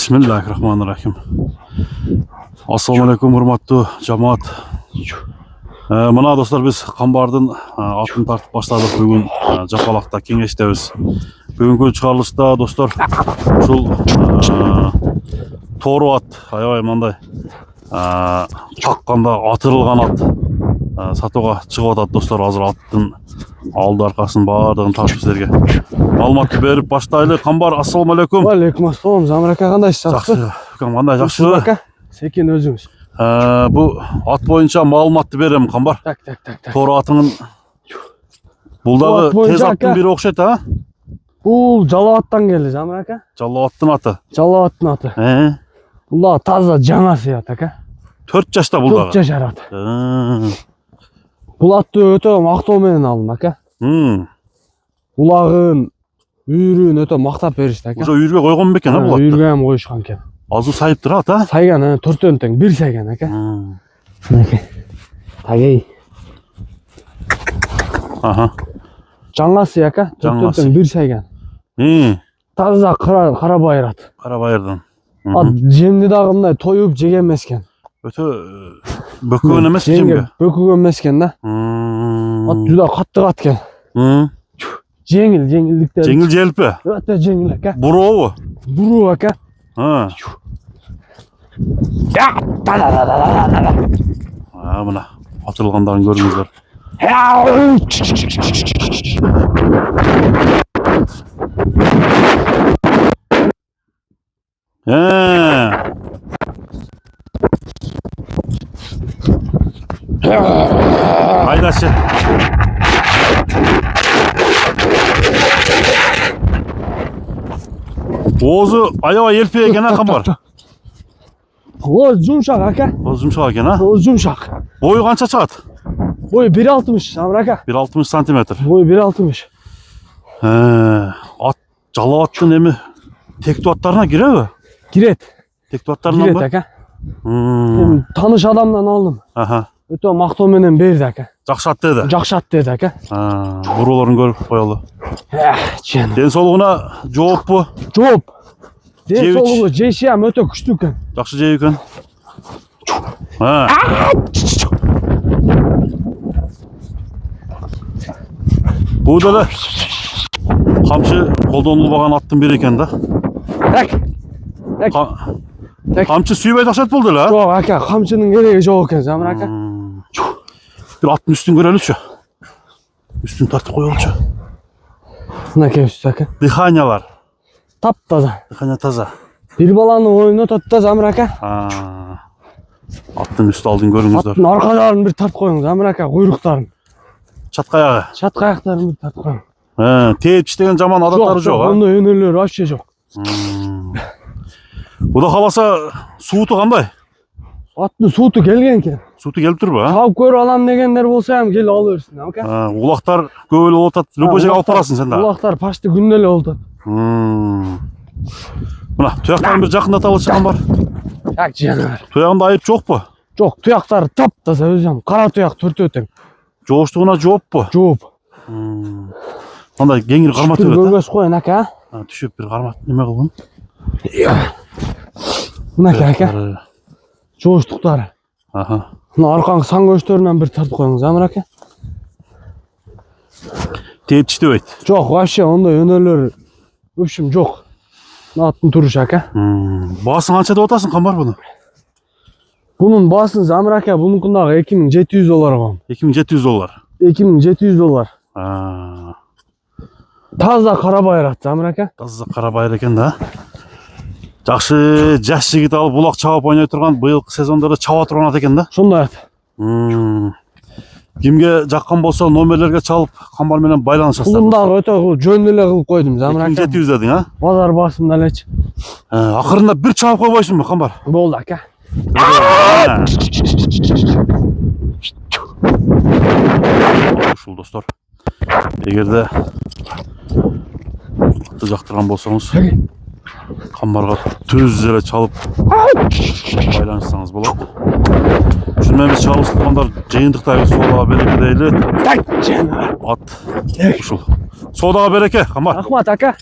Bismillahirrahmanirrahim. Assalamu alaikum hurmatlı cemaat. Mına dostlar, biz Qambardın atını tartıp başladık bugün Japalakta kengeştebиz. Bugünkü çıkarılışta dostlar uşul toru at, aябай мындай çakkanda atırılgan at сатууга чыгып атат достор. Азыр аттын алды аркасын баардыгын тартып силерге маалыматты берип баштайлы. Qambar, assalamu alaikum. Алейкум ассалам. Замир ака кандайсыз? Жакшы. Кандай жакшыбы? Ака, секен өзүңүз. Bu at boyunca malumatты берем, Qambar. Так. Toru atının бул дагы тез аттын бири окшойт, а? Бул Жалал-абадтан келди, Замир ака. Жалал-абадтын аты. Жалал-абадтын аты. Бул дагы таза жаңа сыят ака. 4 жашта бул дагы. 4 жаш ат. Бул атты өтө мактоо менен алдым ака. Булагын, үйрүн өтө мактап беришти ака. Уже үйргө койгон бекен, а бул атты? Үйргө эми коюшкан экен. Азыр сайып турат, а? Сайган, 4төн тең, бир сайган ака. Мынакей. Тагей. Аха. Жаңасы ака, 4төн тең, бир сайган. Таза кара байыр ат. Кара байырдан. Ат жемди дагы мындай тоюп жеген эмес экен. Өтө бөкөгөн эмес жемге. Бөкөгөн эмес экен да. Ат жуда каттык ат экен. Жеңилдиктер. Жеңил желпи. Өтө жеңил ака. Бурообу? Буруу ака. Мына атырылгандарын көрүңүздөр. Haydaşı. Oğuzu aябай елпе екен, а, Qambar? Oğuz жумшак ака. Oğuz жумшак екен, а? Oğuz жумшак. Boyu kança çıgat? Boyu 1.60, Zamir aka. 1.60 santimetr. Boyu 1.60. At Жалал-абадтын эми тектүү аттарына киреби? Кирет. Тектүү аттарынан Кирет ба? ака. Таныш адамдан алдым. Өтө мактоо менен берди ака. Жакшы ат деди. Жакшы ат деди ака. Буроолорун көрүп коелу. Ден соолугуна жооппу? Жооп. Ден соолугу жеши ам өтө күчтүү экен. Жакшы жей экен. Бул деле камчы колдонулбаган аттын бири экен да. Камчы сүйбөй окшойт бул деле, а? Жок ака, камчынын кереги жок экен, Замир ака. Bir аттын üstün görөлүчү. Üstün тартып коелучу. Мынакей үстү ака. Дыханиялар. Таптаза. Дыхания таза. Бир баланы ойнотот да, Замир ака. Аттын үстү алдын көрүңүздөр. Аттын аркаларын бир тартып коюңуз, Замир ака, куйруктарын. Чатка аягы. Чатка аяктарын бир тартып коюң. Тээпчиш деген жаман адаттары жок, а? Ондой өнөөлөр вообще жок. Куда каласа сууту кандай? Аттын сууту келген экен. Сууту келип турбу, а? Чабып көрүп алам дегендер болсо ham келип ала берсин, ака. Улактар көп эле болуп атат. Любой жерге алып барасың сен да. Улактар почти күндө эле болуп атат. Мына туяктарын бир жакындаталычы, Qambar. Так, жанагар. Туягында айып жокпу? Жок, туяктары таптаза өзүм. Кара туяк, төртөө тең. Жооштугуна жооппу? Жооп. Мындай кеңири кармат берет, а? Көгөс коюн, ака. Түшүп бир кармат неме кылгын. Мынакей, ака. Жооштуктары. Мына аркаңкы сан көчтөрүнөн бир тартып коюңуз, Замир ака. Тээпчиш дебейт. Жок, вообще ондой өнөөлөр өпшүм жок. Аттын турушу, ака. Баасын канча деп атасың, Qambar, буну? Bunun baaсын, Замир ака, bunun дагы $2700 коем. $2700. $2700. Таза кара байыр ат, Замир ака. Таза кара байыр экен да. Жакшы жаш жигит алып булак чабып ойной турган, быйылкы сезондордо чаба турган ат экен да. Шондой ат. Кимге жаккан болсо номерлерге чалып Qambar менен байланышасыздар. Бунун дагы өтө жөн эле кылып койдум, Замир ака. 2700 дедиң, а? Базар басымда элечи. Акырында бир чабып койбойсуңбу, Qambar? Болду, ака. Ушул достор. Эгерде атты жактырган болсоңуз, Qambarга түз эле чалып байланышсаңыз болот. Ушунмен биз чалыштыргандар жыйынтыктагы соодага береке дейли. Ат ушул. Соодага береке, Qambar. Рахмат, ака.